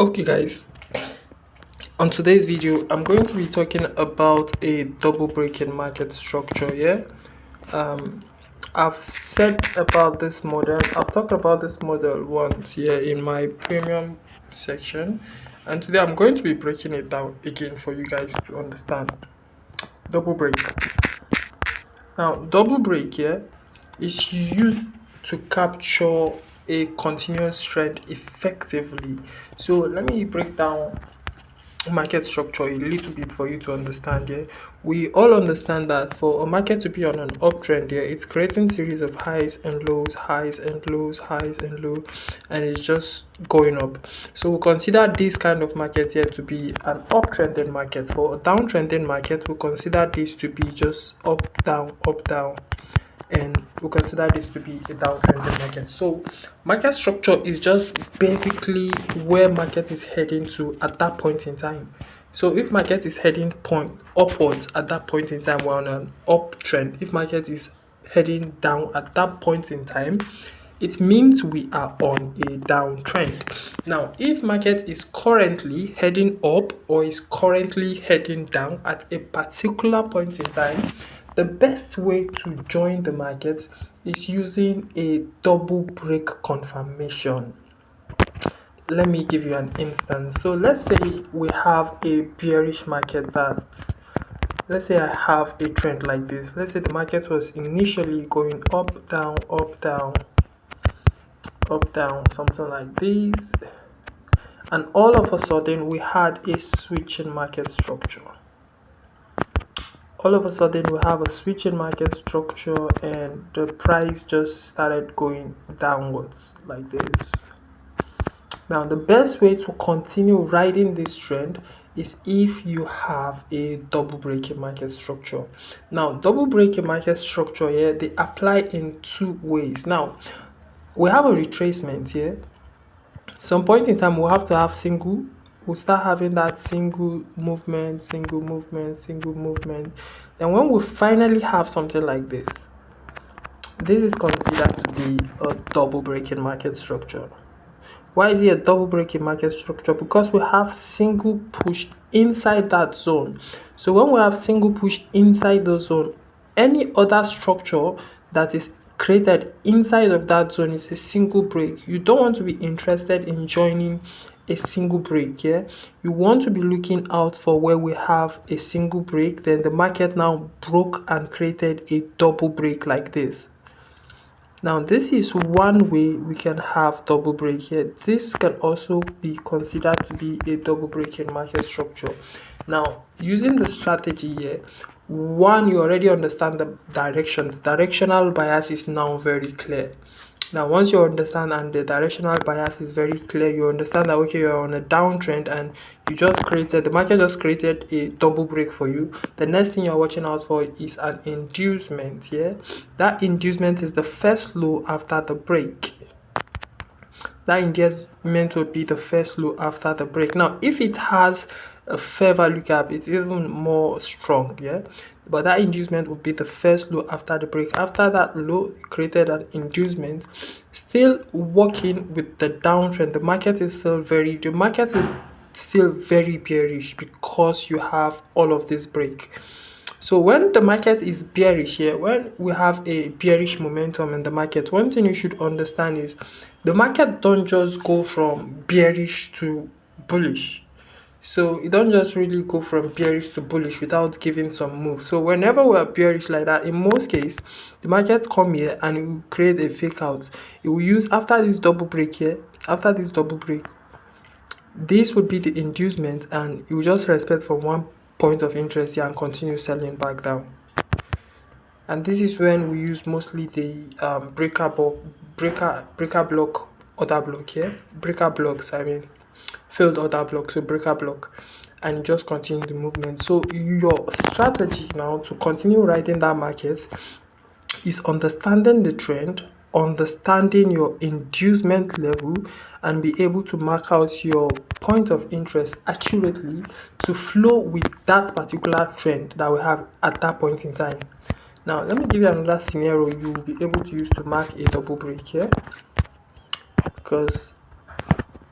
Okay guys, on today's video I'm going to be talking about a double breaking market structure. um I've said about this model, I've talked about this model once here in my premium section, and today I'm going to be breaking it down again for you guys to understand. Double break. Now double break here is used to capture a continuous trend effectively. So let me break down market structure a little bit for you to understand. We all understand that for a market to be on an uptrend, it's creating series of highs and lows, highs and lows, highs and low, and it's just going up. So we consider this kind of market here to be an uptrending market. For a downtrending market, we consider this to be just up down, and we consider this to be a downtrending market. So market structure is just basically where market is heading to at that point in time. So if market is heading point upwards at that point in time, we're on an uptrend. If market is heading down at that point in time, it means we are on a downtrend. Now, if market is currently heading up or is currently heading down at a particular point in time, the best way to join the market is using a double break confirmation. Let me give you an instance. So let's say we have a bearish market that, let's say I have a trend like this. Let's say the market was initially going up, down, up, down, something like this. And all of a sudden we had a switch in market structure. All of a sudden we have a switch in market structure and the price just started going downwards like this. Now the best way to continue riding this trend is if you have a double breaking market structure. Now double breaking market structure here, they apply in two ways. Now we have a retracement here. Some point in time we'll have to have single, we'll start having that single movement, single movement, single movement. Then when we finally have something like this is considered to be a double breaking market structure. Why is it a double breaking market structure? Because we have single push inside that zone. So when we have single push inside the zone, any other structure that is created inside of that zone is a single break. You don't want to be interested in joining a single break. You want to be looking out for where we have a single break, then the market now broke and created a double break like this. Now this is one way we can have double break here. This can also be considered to be a double break in market structure. Now using the strategy here, one, you already understand the direction. The directional bias is now very clear. Now once you understand and the directional bias is very clear, you understand that okay, you're on a downtrend and the market just created a double break for you. The next thing you're watching out for is an inducement. That inducement is the first low after the break. That inducement would be the first low after the break. Now if it has a fair value gap, it's even more strong. But that inducement would be the first low after the break. After that low created an inducement, still working with the downtrend. The market is still very bearish because you have all of this break. So when the market is bearish here, when we have a bearish momentum in the market, one thing you should understand is the market don't just go from bearish to bullish. So it don't just really go from bearish to bullish without giving some move. So whenever we are bearish like that, in most cases, the market come here and it will create a fake out. It will use after this double break here, after this double break, this would be the inducement and it will just respect from one point of interest here and continue selling back down. And this is when we use mostly the breaker block, order block here, breaker blocks, I mean failed order block, so breaker block, and just continue the movement. So your strategy now to continue riding that market is understanding the trend, understanding your inducement level, and be able to mark out your point of interest accurately to flow with that particular trend that we have at that point in time. Now let me give you another scenario you will be able to use to mark a double break here, because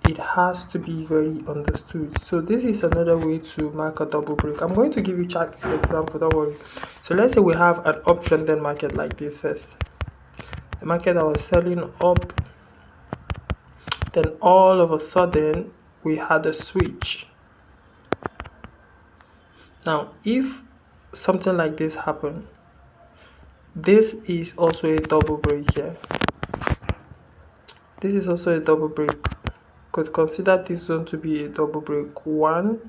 it has to be very understood. So this is another way to mark a double break. I'm going to give you chart example, don't worry. So let's say we have an uptrending market like this first. A market that was selling up, then all of a sudden we had a switch. Now if something like this happened, this is also a double break here. This is also a double break. Could consider this zone to be a double break. One,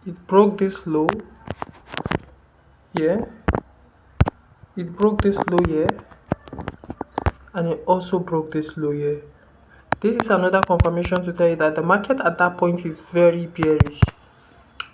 it broke this low here, it broke this low here, and it also broke this low here. This is another confirmation to tell you that the market at that point is very bearish.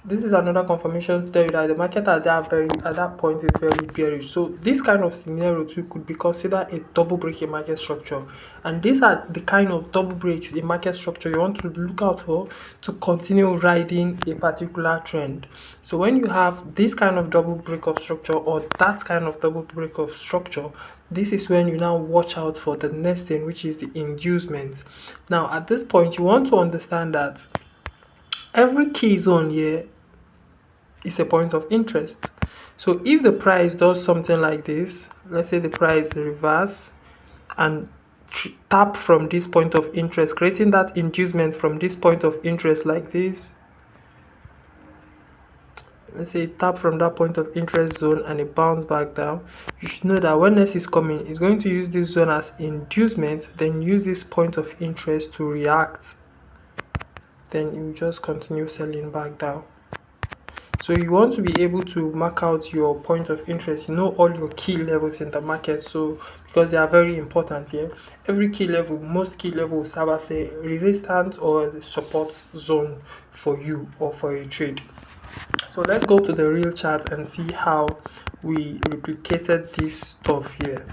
This is another confirmation to tell you that the market at that point is very bearish. So this kind of scenario too could be considered a double break in market structure. And these are the kind of double breaks in market structure you want to look out for to continue riding a particular trend. So when you have this kind of double break of structure or that kind of double break of structure, this is when you now watch out for the next thing, which is the inducement. Now at this point, you want to understand that every key zone here is a point of interest. So if the price does something like this, let's say the price reverse and tap from this point of interest, creating that inducement from this point of interest like this, let's say tap from that point of interest zone and it bounce back down, you should know that when next is coming, it's going to use this zone as inducement, then use this point of interest to react, then you just continue selling back down. So you want to be able to mark out your point of interest, you know all your key levels in the market, so because they are very important here. Every key level, most key levels serve as a resistance or a support zone for you or for a trade. So let's go to the real chart and see how we replicated this stuff here.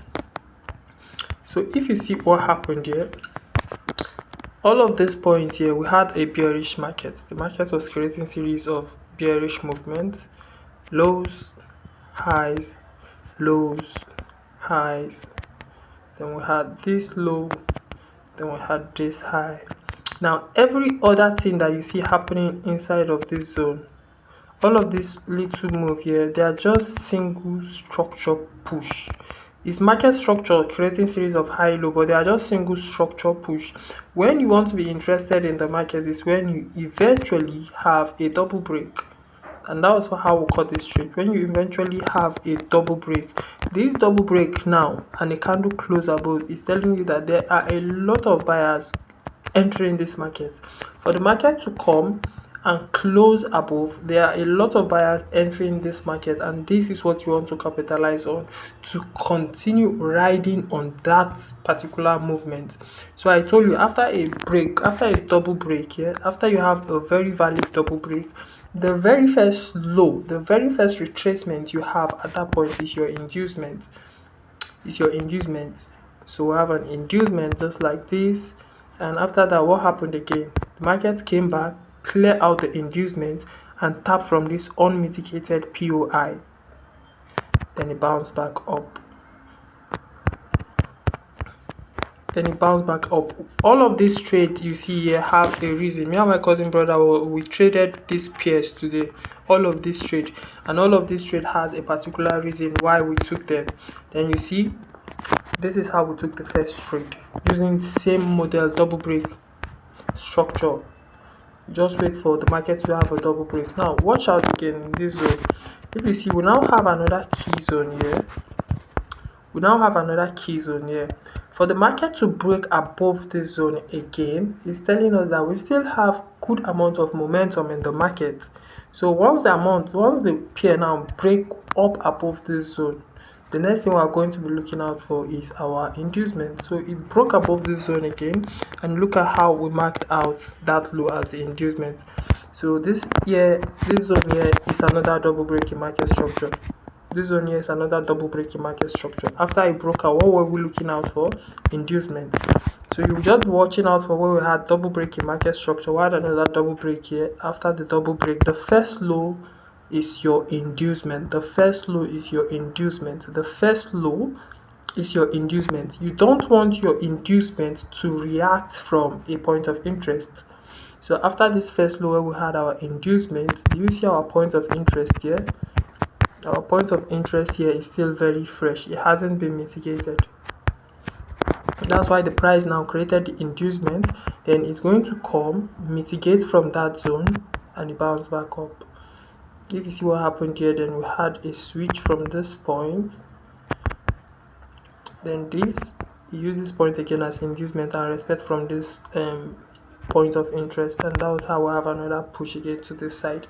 So if you see what happened here, all of these points here, we had a bearish market. The market was creating series of bearish movements, lows, highs, lows, highs. Then we had this low, then we had this high. Now every other thing that you see happening inside of this zone, all of this little move here, they are just single structure push. It's market structure creating series of high low, but they are just single structure push. When you want to be interested in the market is when you eventually have a double break. And that was how we call this trade. When you eventually have a double break, this double break now and a candle close above is telling you that there are a lot of buyers entering this market. For the market to come and close above, there are a lot of buyers entering this market, and this is what you want to capitalize on to continue riding on that particular movement. So I told you, after a break, after a double break here, after you have a very valid double break, the very first low, the very first retracement you have at that point is your inducement. So we have an inducement just like this, and after that, what happened again? The market came back, clear out the inducement, and tap from this unmitigated POI. Then it bounced back up. All of this trade you see here have a reason. Me and my cousin brother, we traded these pairs today. All of this trade has a particular reason why we took them. Then you see, this is how we took the first trade using the same model double break structure. Just wait for the market to have a double break. Now watch out again in this zone. If you see, we now have another key zone here. For the market to break above this zone again, it's telling us that we still have good amount of momentum in the market. So once the pair now break up above this zone, the next thing we are going to be looking out for is our inducement. So it broke above this zone again, and look at how we marked out that low as the inducement. So this zone here is another double break in market structure. After it broke out, what were we looking out for? Inducement. So you're just watching out for where we had double break in market structure. We had another double break here. After the double break, the first low is your inducement. You don't want your inducement to react from a point of interest. So after this first low where we had our inducement, you see our point of interest here. Our point of interest here is still very fresh. It hasn't been mitigated. That's why the price now created the inducement. Then it's going to come, mitigate from that zone, and it bounce back up. If you see what happened here, then we had a switch from this point. Then this, use this point again as inducement and respect from this point of interest, and that was how we have another push again to this side.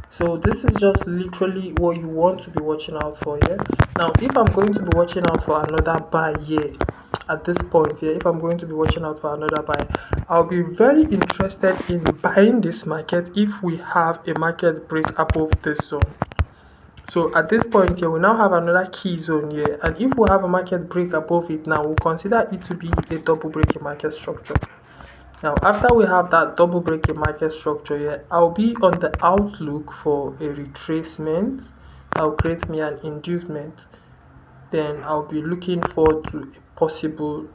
So this is just literally what you want to be watching out for here. Now if I'm going to be watching out for another buy here at this point here, if I'm going to be watching out for another buy, I'll be very interested in buying this market if we have a market break above this zone. So at this point here, we now have another key zone here, and if we have a market break above it now, we'll consider it to be a double break in market structure. Now after we have that double break in market structure here, I'll be on the outlook for a retracement that will create me an inducement. Then I'll be looking forward to a possible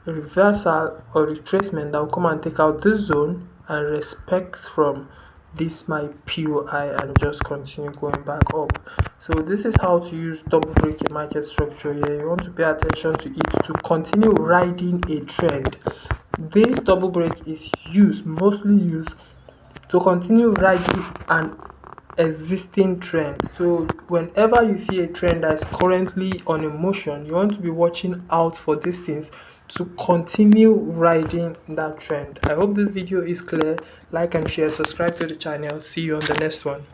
reversal or retracement that will come and take out this zone and respect from this my POI and just continue going back up. So this is how to use double break in market structure here. You want to pay attention to it to continue riding a trend. This double break is mostly used to continue riding an existing trend. So whenever you see a trend that is currently on a motion, you want to be watching out for these things to continue riding that trend. I hope this video is clear. Like and share, subscribe to the channel. See you on the next one.